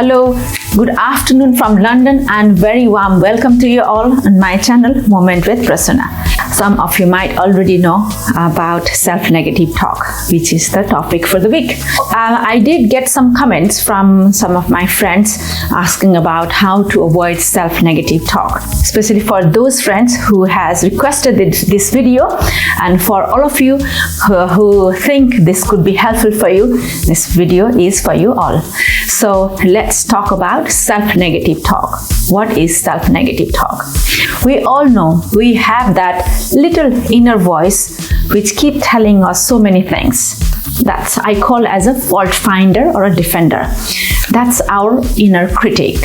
Hello, good afternoon from London and very warm welcome to you all on my channel Moment with Prasuna. Some of you might already know about self-negative talk, which is the topic for the week. I did get some comments from some of my friends asking about how to avoid self-negative talk, especially for those friends who has requested this video, and for all of you who think this could be helpful for you, this video is for you all. So let's talk about self-negative talk. What is self-negative talk? We all know we have that little inner voice which keep telling us so many things. That's I call as a fault finder or a defender. That's our inner critic.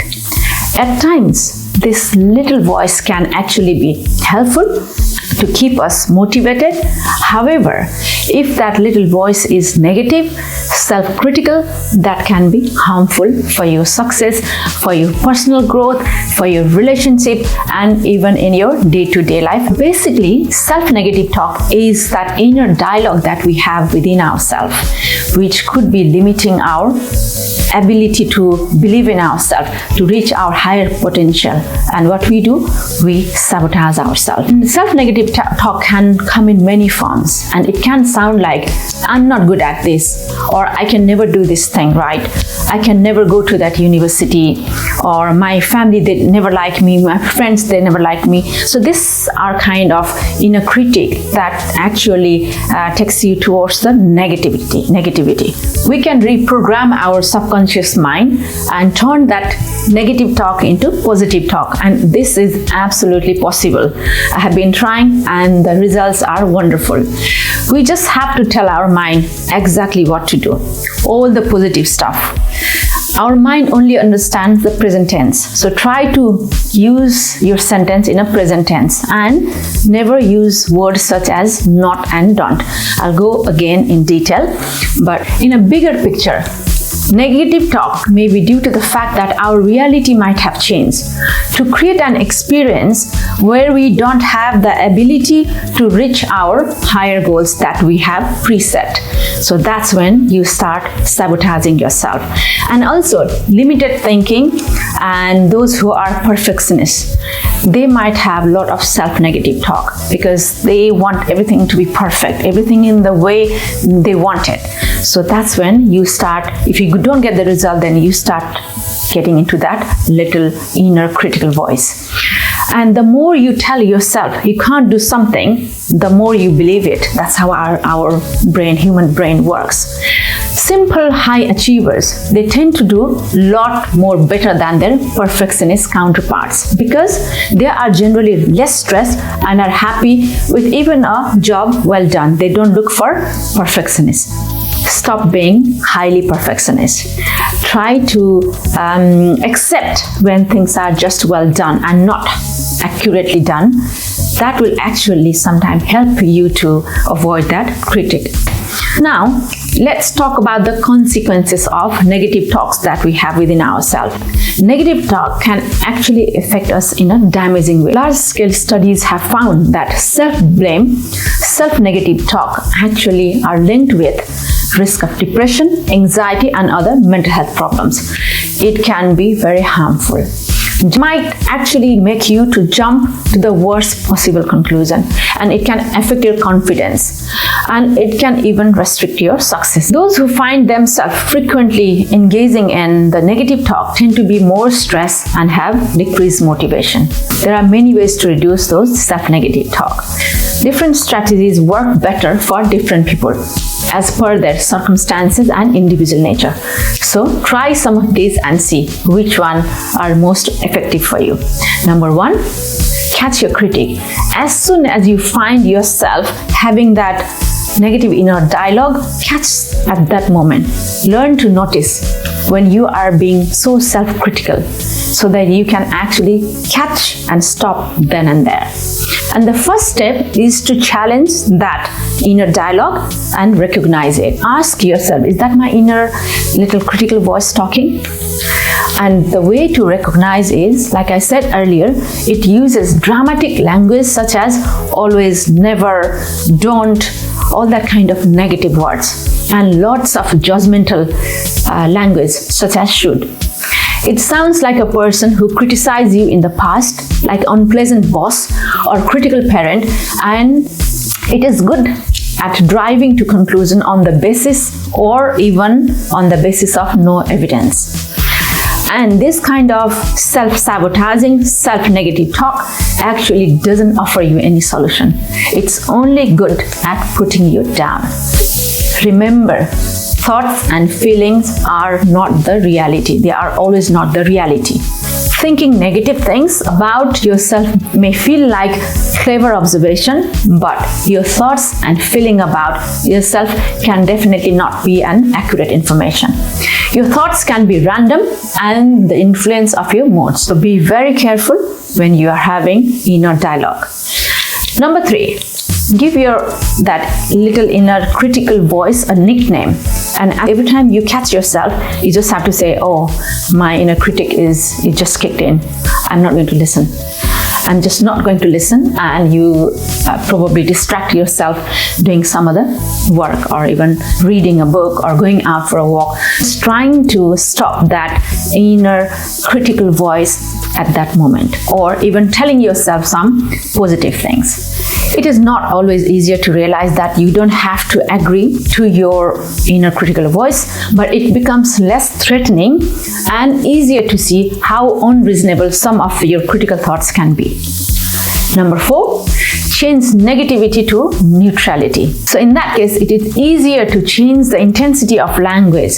At times, this little voice can actually be helpful to keep us motivated. However, if that little voice is negative, self-critical, that can be harmful for your success, for your personal growth, for your relationship, and even in your day-to-day life. Basically, self-negative talk is that inner dialogue that we have within ourselves, which could be limiting our ability to believe in ourselves, to reach our higher potential. And what we do, we sabotage ourselves. Self-negative talk can come in many forms, and it can sound like, I'm not good at this, or I can never do this thing right, I can never go to that university, or my family, they never like me, my friends, they never like me. So these are kind of inner critic that actually takes you towards the negativity. We can reprogram our subconscious mind and turn that negative talk into positive talk, and this is absolutely possible. I have been trying and the results are wonderful. We just have to tell our mind exactly what to do, all the positive stuff. Our mind only understands the present tense, so try to use your sentence in a present tense and never use words such as not and don't. I'll go again in detail, but in a bigger picture, negative talk may be due to the fact that our reality might have changed to create an experience where we don't have the ability to reach our higher goals that we have preset. So that's when you start sabotaging yourself. And also limited thinking and those who are perfectionists, they might have a lot of self-negative talk because they want everything to be perfect, everything in the way they want it. So that's when you start, if you don't get the result, then you start getting into that little inner critical voice. And the more you tell yourself you can't do something, the more you believe it. That's how our brain, human brain works. Simple high achievers, they tend to do a lot more better than their perfectionist counterparts because they are generally less stressed and are happy with even a job well done. They don't look for perfectionists. Stop being highly perfectionist. Try to accept when things are just well done and not accurately done. That will actually sometimes help you to avoid that critic. Now, let's talk about the consequences of negative talks that we have within ourselves. Negative talk can actually affect us in a damaging way. Large-scale studies have found that self-blame, self-negative talk actually are linked with risk of depression, anxiety, and other mental health problems. It can be very harmful. It might actually make you to jump to the worst possible conclusion, and it can affect your confidence, and it can even restrict your success. Those who find themselves frequently engaging in the negative talk tend to be more stressed and have decreased motivation. There are many ways to reduce those self-negative talk. Different strategies work better for different people as per their circumstances and individual nature. So try some of these and see which one are most effective for you. Number one, catch your critic. As soon as you find yourself having that negative inner dialogue, catch at that moment. Learn to notice when you are being so self-critical so that you can actually catch and stop then and there. And the first step is to challenge that inner dialogue and recognize it. Ask yourself, is that my inner little critical voice talking? And the way to recognize is, like I said earlier, it uses dramatic language such as always, never, don't, all that kind of negative words, and lots of judgmental language such as should. It sounds like a person who criticized you in the past, like unpleasant boss or critical parent, and it is good at driving to conclusion on the basis or even on the basis of no evidence. And this kind of self-sabotaging, self-negative talk actually doesn't offer you any solution. It's only good at putting you down. Remember, thoughts and feelings are not the reality. They are always not the reality. Thinking negative things about yourself may feel like clever observation, but your thoughts and feeling about yourself can definitely not be an accurate information. Your thoughts can be random and the influence of your moods. So be very careful when you are having inner dialogue. Number 3, give that little inner critical voice a nickname. And every time you catch yourself, you just have to say, oh, my inner critic it just kicked in. I'm not going to listen. I'm just not going to listen, and you probably distract yourself doing some other work or even reading a book or going out for a walk. Just trying to stop that inner critical voice at that moment, or even telling yourself some positive things. It is not always easier to realize that you don't have to agree to your inner critical voice, but it becomes less threatening and easier to see how unreasonable some of your critical thoughts can be. Number 4, change negativity to neutrality. So in that case, it is easier to change the intensity of language.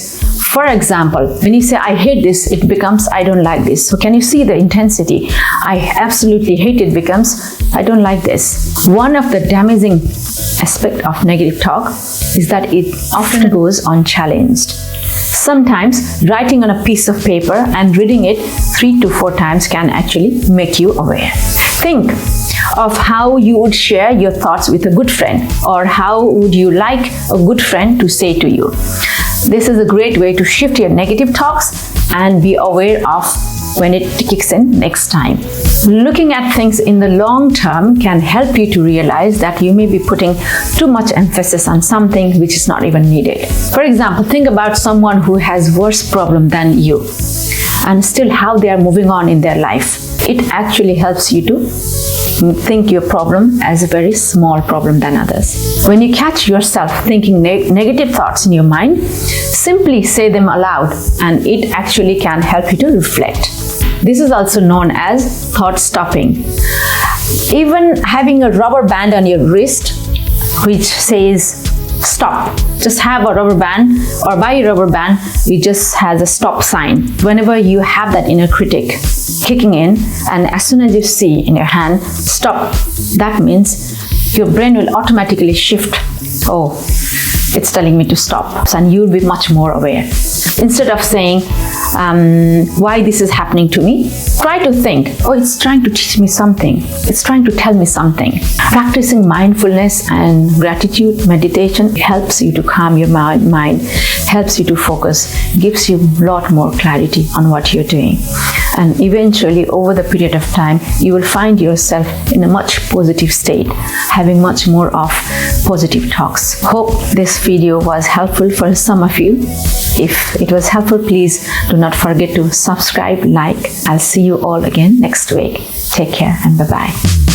For example, when you say, I hate this, it becomes, I don't like this. So can you see the intensity? I absolutely hate it becomes, I don't like this. One of the damaging aspects of negative talk is that it often goes unchallenged. Sometimes writing on a piece of paper and reading it 3 to 4 times can actually make you aware. Think of how you would share your thoughts with a good friend, or how would you like a good friend to say to you. This is a great way to shift your negative talks and be aware of when it kicks in next time. Looking at things in the long term can help you to realize that you may be putting too much emphasis on something which is not even needed. For example, think about someone who has worse problem than you and still how they are moving on in their life. It actually helps you to think your problem as a very small problem than others. When you catch yourself thinking negative thoughts in your mind, simply say them aloud, and it actually can help you to reflect. This is also known as thought stopping. Even having a rubber band on your wrist which says stop. Just have a rubber band, or buy a rubber band which just has a stop sign. Whenever you have that inner critic kicking in, and as soon as you see in your hand stop, that means your brain will automatically shift. Oh, it's telling me to stop, and you'll be much more aware. Instead of saying why this is happening to me, try to think, oh, it's trying to teach me something, it's trying to tell me something. Practicing mindfulness and gratitude meditation helps you to calm your mind, helps you to focus, gives you a lot more clarity on what you're doing. And eventually, over the period of time, you will find yourself in a much positive state, having much more of positive talks. Hope this video was helpful for some of you. If it was helpful, please do not forget to subscribe, like. I'll see you all again next week. Take care and bye-bye.